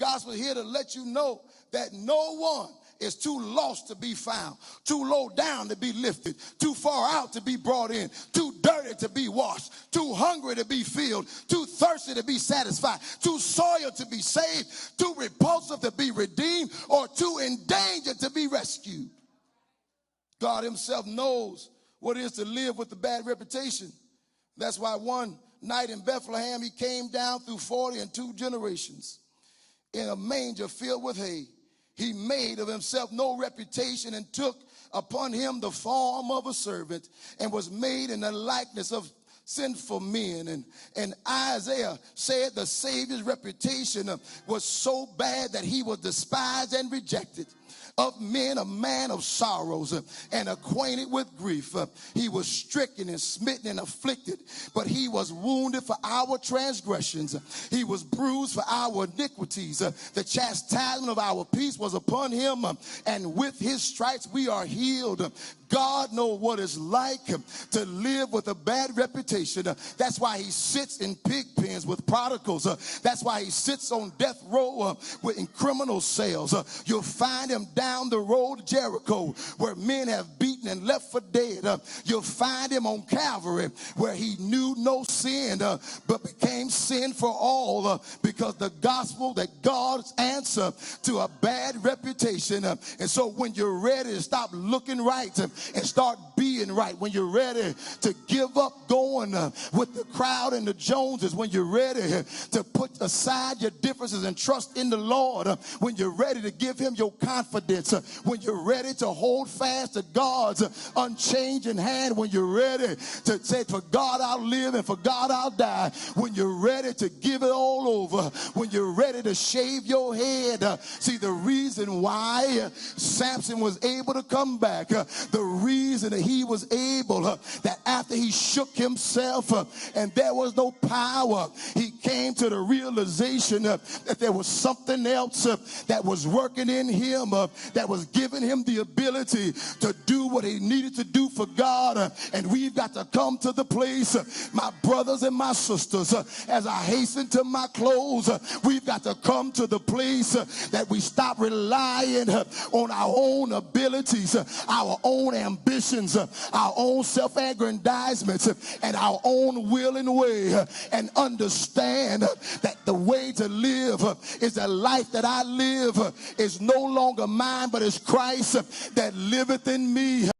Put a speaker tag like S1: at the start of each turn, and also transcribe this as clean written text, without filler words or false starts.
S1: gospel here to let you know that no one is too lost to be found, too low down to be lifted, too far out to be brought in, too dirty to be washed, too hungry to be filled, too thirsty to be satisfied, too soiled to be saved, too repulsive to be redeemed, or too endangered to be rescued. God himself knows what it is to live with a bad reputation. That's why one night in Bethlehem, he came down through 42 generations in a manger filled with hay. He made of himself no reputation and took upon him the form of a servant and was made in the likeness of sinful men. And Isaiah said the Savior's reputation was so bad that he was despised and rejected. Of men, a man of sorrows and acquainted with grief. He was stricken and smitten and afflicted, but he was wounded for our transgressions. He was bruised for our iniquities. The chastisement of our peace was upon him, and with his stripes we are healed. God knows what it's like to live with a bad reputation. That's why he sits in pig pens with prodigals. That's why he sits on death row in criminal cells. You'll find him down the road to Jericho where men have beaten and left for dead. You'll find him on Calvary where he knew no sin but became sin for all because the gospel, that God's answer to a bad reputation. And so when you're ready to stop looking right and start being right, when you're ready to give up going with the crowd and the Joneses, when you're ready to put aside your differences and trust in the Lord, when you're ready to give him your confidence, when you're ready to hold fast to God's unchanging hand, when you're ready to say, for God I'll live and for God I'll die, when you're ready to give it all over, when you're ready to shave your head. See, the reason why Samson was able to come back, the reason that he was able, that after he shook himself and there was no power, he came to the realization that there was something else that was working in him, that was giving him the ability to do what he needed to do for God. And we've got to come to the place, my brothers and my sisters, as I hasten to my close, we've got to come to the place that we stop relying on our own abilities, our own ambitions, our own self-aggrandizements, and our own will and way, and understand that the way to live is the life that I live is no longer mine, but it's Christ that liveth in me.